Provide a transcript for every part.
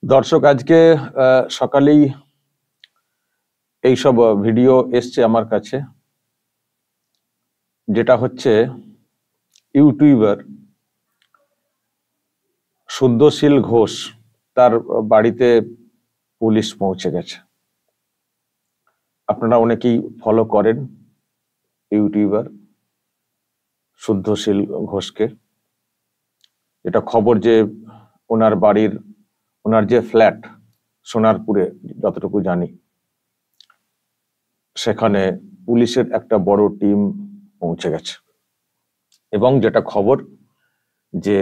দর্শক, আজকে সকালেই এইসব ভিডিও এসছে আমার কাছে, যেটা হচ্ছে ইউটিউবার শুদ্ধশীল ঘোষ, তার বাড়িতে পুলিশ পৌঁছে গেছে। আপনারা অনেকেই ফলো করেন ইউটিউবার শুদ্ধশীল ঘোষকে। এটা খবর যে ওনার বাড়ির, ওনার যে ফ্ল্যাট সোনারপুরে, যতটুকু জানি, সেখানে পুলিশের একটা বড় টিম পৌঁছে গেছে। এবং যেটা খবর যে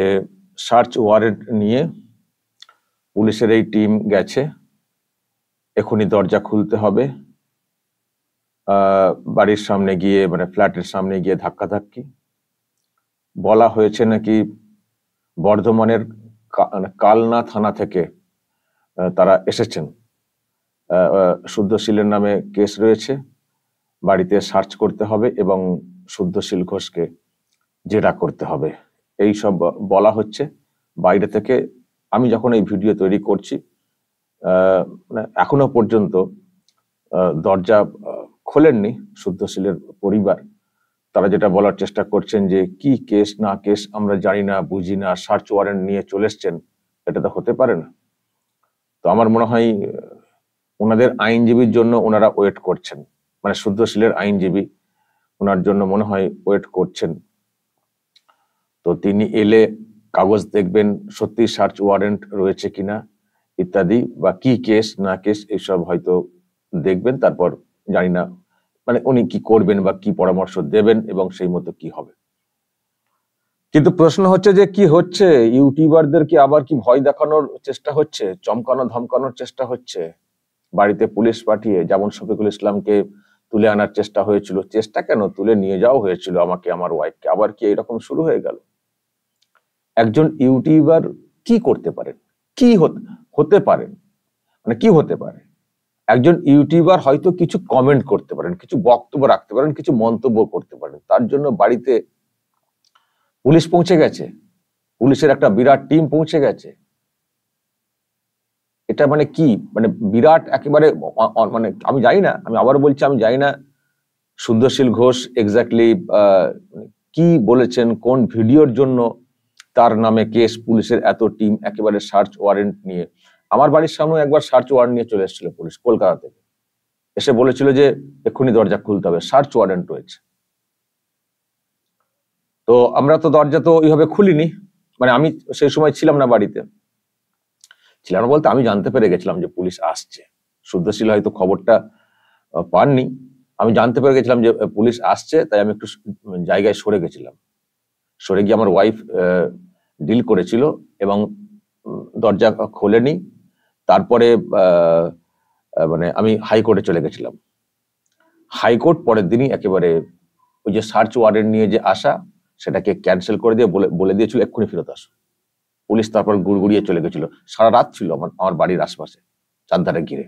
সার্চ ওয়ারেন্ট নিয়ে পুলিশের এই টিম গেছে। এখনই দরজা খুলতে হবে, বাড়ির সামনে গিয়ে, মানে ফ্ল্যাটের সামনে গিয়ে ধাক্কাধাক্কি। বলা হয়েছে নাকি বর্ধমানের কালনা থানা থেকে তারা এসেছেন। শুদ্ধশীলের নামে কেস রয়েছে, বাড়িতে সার্চ করতে হবে এবং শুদ্ধশীল ঘোষকে জেরা করতে হবে, এই সব বলা হচ্ছে বাইরে থেকে। আমি যখন এই ভিডিও তৈরি করছি, মানে এখনো পর্যন্ত দরজা খোলেননি শুদ্ধশীলের পরিবার। তারা যেটা বলার চেষ্টা করছেন যে কি কেস না কেস আমরা জানি না, বুঝি না, সার্চ ওয়ারেন্ট নিয়ে চলে এসছেন, এটা তো হতে পারে না। তো আমার মনে হয় ওনাদের আইনজীবীর জন্য ওনারা ওয়েট করছেন, মানে শুদ্ধশীলের আইনজীবী ওনার জন্য মনে হয় ওয়েট করছেন। তো তিনি এলে কাগজ দেখবেন সত্যি সার্চ ওয়ারেন্ট রয়েছে কিনা ইত্যাদি, বা কি কেস না কেস এইসব হয়তো দেখবেন। তারপর জানি না মানে উনি কি করবেন বা কি পরামর্শ দেবেন এবং সেই মতো কি হবে। কিন্তু প্রশ্ন হচ্ছে যে কি হচ্ছে, ইউটিউবারদের কি আবার কি ভয় দেখানোর চেষ্টা হচ্ছে, চমকানো ধমকানোর চেষ্টা হচ্ছে? বাড়িতে পুলিশ পাঠিয়ে যেমন শফিকুল ইসলামকে তুলে আনার চেষ্টা হয়েছিল, চেষ্টা কেন, তুলে নিয়ে যাওয়া হয়েছিল আমাকে, আমার ওয়াইফকে, আবার কি এরকম শুরু হয়ে গেল? একজন ইউটিউবার কি করতে পারেন, কি হতে পারেন, মানে কি হতে পারে? একজন ইউটিউবার হয়তো কিছু কমেন্ট করতে পারেন, কিছু বক্তব্য রাখতে পারেন, কিছু মন্তব্য করতে পারেন, তার জন্য বাড়িতে পুলিশ পৌঁছে গেছে, পুলিশের একটা বিরাট টিম পৌঁছে গেছে। এটা মানে কি, মানে বিরাট একেবারে, মানে আমি জানি না, আমি আবার বলছি আমি জানি না শুদ্ধশীল ঘোষ এক্স্যাক্টলি কি বলেছেন, কোন ভিডিওর জন্য তার নামে কেস, পুলিশের এত টিম একেবারে সার্চ ওয়ারেন্ট নিয়ে। আমার বাড়ির সামনে একবার সার্চ ওয়ারেন্ট নিয়ে চলে এসেছিল পুলিশ কলকাতা থেকে, এসে বলেছিল যে এক্ষুনি দরজা খুলতে হবে, সার্চ ওয়ারেন্ট রয়েছে। তো আমরা তো দরজা তো ওইভাবে খুলিনি, মানে আমি সেই সময় ছিলাম না বাড়িতে, ছিলাম না বলতে আমি জানতে পেরে গেছিলাম যে পুলিশ আসছে। শুদ্ধশীল হয়তো খবরটা পাননি, আমি জানতে পেরে গেছিলাম যে পুলিশ আসছে, তাই আমি একটু জায়গায় সরে গেছিলাম। সরে গিয়ে আমার ওয়াইফ ডিল করেছিল এবং দরজা খোলেনি। তারপরে মানে আমি হাইকোর্টে চলে গেছিলাম। হাইকোর্ট পরের দিনই একেবারে ওই যে সার্চ ওয়ারেন্ট নিয়ে যে আসা সেটাকে ক্যান্সেল করে দিয়ে বলে দিয়েছিল এক্ষুনি ফেরত আসো। পুলিশ তারপর গুড়গুড়িয়ে চলে গেছিল। সারা রাত ছিল আমার বাড়ির আশপাশে চারধারে ঘিরে।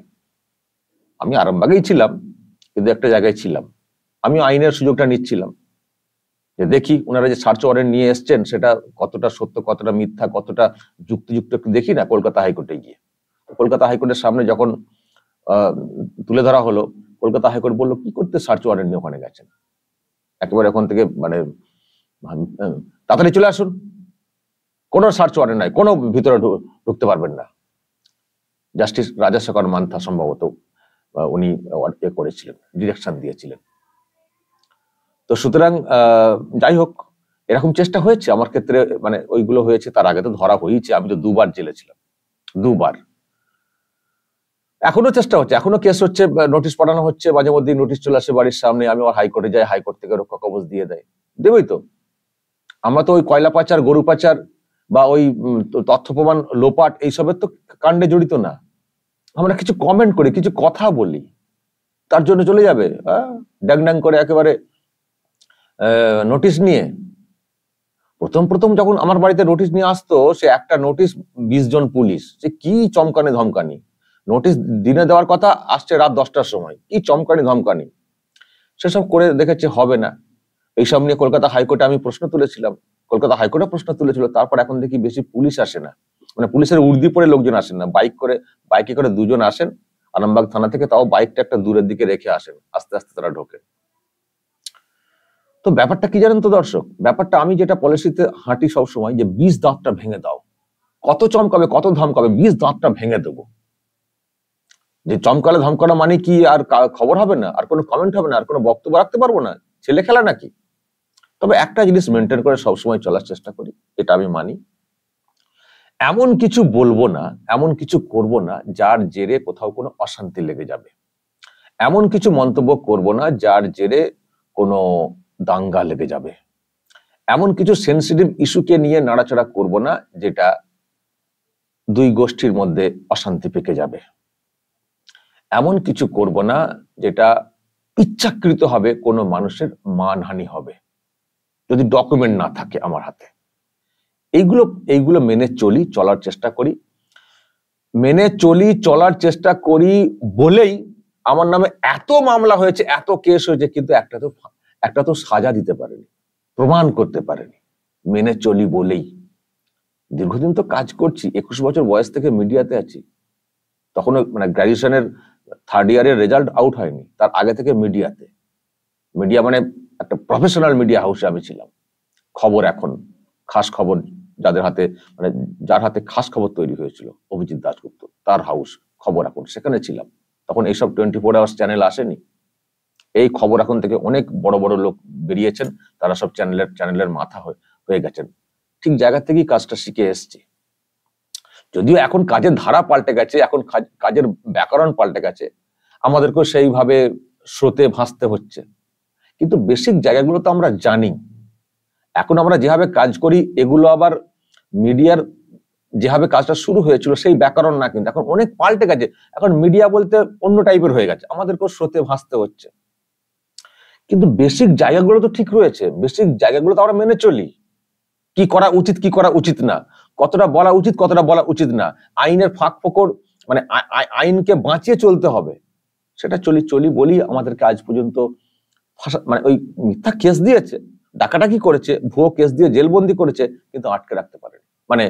আমি আরামবাগেই ছিলাম, কিন্তু একটা জায়গায় ছিলাম। আমি আইনের সুযোগটা নিচ্ছিলাম যে দেখি ওনারা যে সার্চ ওয়ারেন্ট নিয়ে এসছেন সেটা কতটা সত্য, কতটা মিথ্যা, কতটা যুক্তিযুক্ত একটু দেখি না কলকাতা হাইকোর্টে গিয়ে। কলকাতা হাইকোর্টের সামনে যখন তুলে ধরা হলো, কলকাতা হাইকোর্ট বললো কি করতে সার্চ ওয়ারেন্ট নিয়ে ওখানে গেছেন, একেবারে ওখান থেকে মানে তাড়াতাড়ি চলে আসুন, কোনো সার্চ ওয়ারেন্ট নাই, কোনো ভিতরে ঢুকতে পারবেন না। জাস্টিস রাজাশেখর মান্থা সম্ভবত উনি করেছিলেন, ডিরেকশন দিয়েছিলেন। তো সুতরাং যাই হোক, এরকম চেষ্টা হয়েছে আমার ক্ষেত্রে, মানে ওইগুলো হয়েছে। তার আগে তো ধরা হয়েছে, আমি তো 2 বার জেলে ছিলাম, 2 বার। এখনো চেষ্টা হচ্ছে, এখনো কেস হচ্ছে, নোটিশ পাঠানো হচ্ছে, মাঝে মধ্যে নোটিশ চলে আসে বাড়ির সামনে। আমি আবার হাইকোর্টে যাই, হাইকোর্ট থেকে রক্ষা কবচ দিয়ে দেয়, দেবই তো। আমরা তো ওই কয়লা পাচার, গরু পাচার বা ওই তথ্য প্রমাণ লোপাট এইসবের তো কাণ্ডে জড়িত না। আমরা কিছু কমেন্ট করি, কিছু কথা বলি, তার জন্য চলে যাবে ড্যাং ড্যাং করে একেবারে নোটিশ নিয়ে। প্রথম যখন আমার বাড়িতে নোটিশ নিয়ে আসতো, সে একটা নোটিশ 20 জন পুলিশ, সে কি চমকানি ধমকানি। নোটিশ দিনে দেওয়ার কথা, আসছে রাত 10টার সময়, কি চমকানি ধমকানি। সেসব করে দেখেছে হবে না। এইসব নিয়ে কলকাতা হাইকোর্টে আমি প্রশ্ন তুলেছিলাম, কলকাতা হাইকোর্টে প্রশ্ন তুলেছিল। তারপর এখন দেখি বেশি পুলিশ আসে না, মানে পুলিশের উর্দি পরে লোকজন আসেন না, বাইকে করে 2 জন আসেন আরামবাগ থানা থেকে, তাও বাইকটা একটা দূরের দিকে রেখে আসেন, আস্তে আস্তে তারা ঢোকে। তো ব্যাপারটা কি জানেন তো দর্শক, ব্যাপারটা আমি যেটা পলিসিতে হাঁটি সব সময়, যে 20 দাঁতটা ভেঙে দাও। কত চমকাবে, কত ধমকাবে, 20 দাঁতটা ভেঙে দেবো। যে চমকালে ধমকানো মানে কি আর খবর হবে না, আর কোনো কমেন্ট হবে না, আর কোনো বক্তব্য রাখতে পারবো না? ছেলে খেলা নাকি? তবে একটা জিনিস মেনটেন করে সবসময় চলার চেষ্টা করি, এটা আমি মানি। এমন কিছু বলবো না, এমন কিছু করব না যার জেরে কোথাও কোনো অশান্তি লেগে যাবে। এমন কিছু মন্তব্য করব না যার জেরে কোনো দাঙ্গা লেগে যাবে। এমন কিছু সেন্সিটিভ ইস্যুকে নিয়ে নাড়াচাড়া করব না যেটা 2 গোষ্ঠীর মধ্যে অশান্তি পেকে যাবে। এমন কিছু করব না যেটা ইচ্ছাকৃত হবে কোনো মানুষের মানহানি হবে, যদি ডকুমেন্ট না থাকে আমার হাতে। এইগুলো মেনে চলার চেষ্টা করি। মেনে চলার চেষ্টা করি বলেই আমার নামে এত মামলা হয়েছে, এত কেস হয়েছে, কিন্তু একটা তো সাজা দিতে পারেনি, প্রমাণ করতে পারেনি। মেনে চলি বলেই। দীর্ঘদিন তো কাজ করছি, 21 বছর বয়স থেকে মিডিয়াতে আছি। তখন মানে গ্রাজুয়েশনের 3rd ইয়ারের রেজাল্ট আউট হয়নি, তার আগে থেকে মিডিয়াতে। মিডিয়া মানে একটা প্রফেশনাল মিডিয়া হাউসে আমি ছিলাম। খবর এখন খাস খবর যাদের হাতে, মানে যার হাতে খাস খবর তৈরি হয়েছিল, অভিজিৎ দাশগুপ্ত, তার হাউস খবর এখন, সেখানে ছিলাম। তখন এইসব 24 আওয়ার্স চ্যানেল আসেনি। এই খবর এখন থেকে অনেক বড় বড় লোক বেরিয়েছেন, তারা সব চ্যানেলের মাথা হয়ে গেছেন। ঠিক জায়গা থেকেই কাজটা শিখে এসছি। যদিও এখন কাজের ধারা পাল্টে গেছে, এখন কাজের ব্যাকরণ পাল্টে গেছে, আমাদেরকেও সেইভাবে স্রোতে ভাসতে হচ্ছে, কিন্তু বেসিক জায়গাগুলো তো আমরা জানি। এখন আমরা যেভাবে কাজ করি, এগুলো আবার মিডিয়ার যেভাবে কাজটা শুরু হয়েছিল সেই ব্যাকরণ না, কিন্তু এখন অনেক পাল্টে গেছে। এখন মিডিয়া বলতে অন্য টাইপের হয়ে গেছে, আমাদেরকেও স্রোতে ভাসতে হচ্ছে। কিন্তু বেসিক জায়গাগুলো তো ঠিক রয়েছে, বেসিক জায়গাগুলো তো আমরা মেনে চলি। কি করা উচিত, কি করা উচিত না, কতটা বলা উচিত, কতটা বলা উচিত না, আইনের ফাঁক ফোকর, মানে আইনকে বাঁচিয়ে চলতে হবে, সেটা চলি বলি আমাদেরকে আজ পর্যন্ত মানে ওই মিথ্যা কেস দিয়েছে, ডাকাডাকি করেছে, ভুয়ো কেস দিয়ে জেলবন্দি করেছে, কিন্তু আটকে রাখতে পারেনি, মানে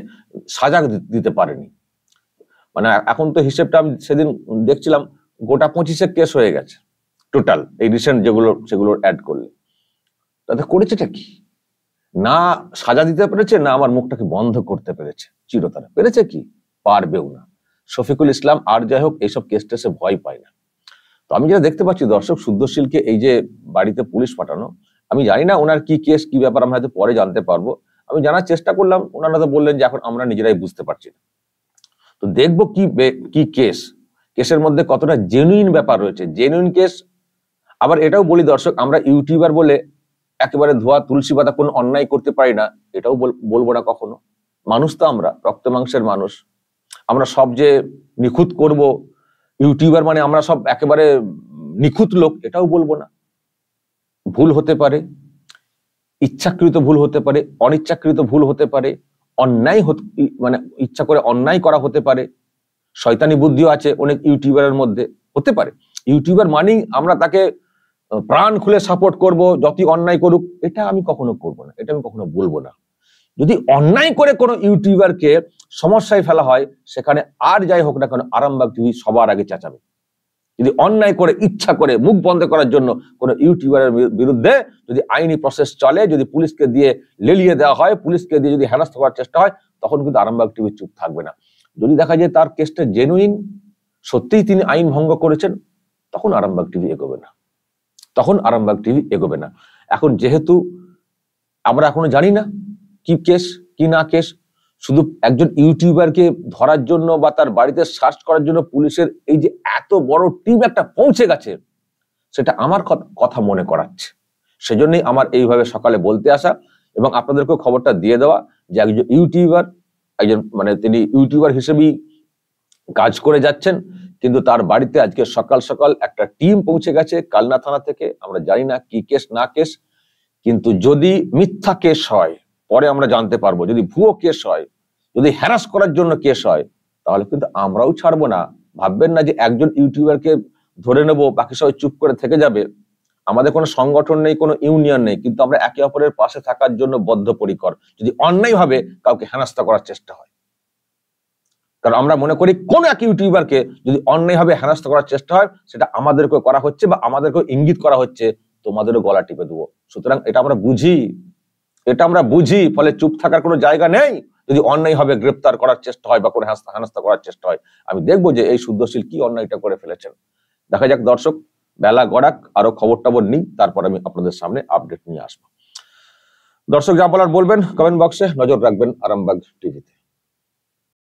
সাজা দিতে পারেনি। মানে এখন তো হিসেবটা আমি সেদিন দেখছিলাম, গোটা 25 কেস হয়ে গেছে টোটাল, এই রিসেন্ট সেগুলো অ্যাড করলে। তাতে করেছেটা কি? না সাজা দিতে পেরেছে, না আমার মুখটাকে বন্ধ করতে পেরেছে চিরতরে। পেরেছে কি? পারবেও না। শফিকুল ইসলাম আর যাই হোক এইসব কেস টেসে ভয় পায় না। তো আমি যেটা দেখতে পাচ্ছি দর্শক, শুদ্ধশীলকে এই যে বাড়িতে পুলিশ পাঠানো, আমি জানি না ওনার কি কেস, কি ব্যাপার, আমরা হয়তো পরে জানতে পারবো। আমি জানার চেষ্টা করলাম, ওনারা তো বললেন যে এখন আমরা নিজেরাই বুঝতে পারছি না। তো দেখবো কি কেসের মধ্যে কতটা জেনুইন ব্যাপার রয়েছে, জেনুইন কেস। আবার এটাও বলি দর্শক, আমরা ইউটিউবার বলে একেবারে ধোয়া তুলসী পাতা কোনো অন্যায় করতে পারি না, এটাও বলবো না কখনো। মানুষ তো আমরা, রক্ত মাংসের মানুষ। আমরা সব যে নিখুঁত করব, ইউটিউবার মানে আমরা সব একেবারে নিখুঁত লোক, এটাও বলবো না। ভুল হতে পারে, ইচ্ছাকৃত ভুল হতে পারে, অনিচ্ছাকৃত ভুল হতে পারে, অন্যায় মানে ইচ্ছা করে অন্যায় করা হতে পারে, শয়তানি বুদ্ধিও আছে অনেক ইউটিউবারের মধ্যে, হতে পারে। ইউটিউবার মানেই আমরা তাকে প্রাণ খুলে সাপোর্ট করব, যতই অন্যায় করুক, এটা আমি কখনো করব না, এটা আমি কখনো বলবো না। যদি অন্যায় করে কোনো ইউটিউবারকে সমস্যায় ফেলা হয়, সেখানে আর যাই হোক না কেন আরামবাগ টিভি সবার আগে চেঁচাবে। যদি অন্যায় করে ইচ্ছা করে মুখ বন্ধ করার জন্য কোনো ইউটিউবারের বিরুদ্ধে যদি আইনি প্রসেস চলে, যদি পুলিশকে দিয়ে লেলিয়ে দেওয়া হয়, পুলিশকে দিয়ে যদি হেনস্থা করার চেষ্টা হয়, তখন কিন্তু আরামবাগ টিভি চুপ থাকবে না। যদি দেখা যায় তার কেসটা জেনুইন, সত্যিই তিনি আইন ভঙ্গ করেছেন, তখন আরামবাগ টিভি এগোবে না, তখন আরামবাগ টিভি এগোবে না। এখন যেহেতু আমরা এখনো জানি না কি কেস কি না কেস, শুধু একজন ইউটিউবারকে ধরার জন্য বা তার বাড়িতে সার্চ করার জন্য পুলিশের এই যে এত বড় টিম একটা পৌঁছে গেছে, সেটা আমার কথা মনে করাচ্ছে। সেজন্যই আমার এইভাবে সকালে বলতে আসা এবং আপনাদেরকে খবরটা দিয়ে দেওয়া যে একজন ইউটিউবার, একজন মানে তিনি ইউটিউবার হিসেবেই কাজ করে যাচ্ছেন, কিন্তু তার বাড়িতে আজকে সকাল সকাল একটা টিম পৌঁছে গেছে কালনা থানা থেকে। আমরা জানি না কি কেস না কেস, কিন্তু যদি মিথ্যা কেস হয় পরে আমরা জানতে পারবো, যদি ভুয়ো কেস হয়, যদি হ্যারাস করার জন্য কেস হয়, তাহলে কিন্তু আমরাও ছাড়বো না। ভাববেন না যে একজন ইউটিউবারকে ধরে নেব, বাকি সবাই চুপ করে থেকে যাবে। আমাদের কোনো সংগঠন নেই, কোনো ইউনিয়ন নেই, কিন্তু আমরা একে অপরের পাশে থাকার জন্য বদ্ধপরিকর যদি অন্যায়ভাবে কাউকে হেনস্থা করার চেষ্টা হয়। কারণ আমরা মনে করি কোন এক ইউটিউবারকে যদি অন্যায়ভাবে হেনস্থা করার চেষ্টা হয়, সেটা আমাদেরকে করা হচ্ছে বা আমাদেরকে ইঙ্গিত করা হচ্ছে, তোমাদেরও গলা টিপে দেবো। সুতরাং এটা আমরা বুঝি, ফলে চুপ থাকার কোনো জায়গা নেই। যদি অন্যায়ভাবে গ্রেপ্তার করার চেষ্টা হয় বা কোনো হেনস্থা করার চেষ্টা হয়, আমি দেখবো যে এই শুদ্ধশীল কি অন্যায়টা করে ফেলেছেন। দেখা যাক দর্শক, বেলা গড়াক, আরো খবর টবর নিই, তারপর আমি আপনাদের সামনে আপডেট নিয়ে আসবো। দর্শক যা বলার বলবেন কমেন্ট বক্সে, নজর রাখবেন আরামবাগ টিভিতে।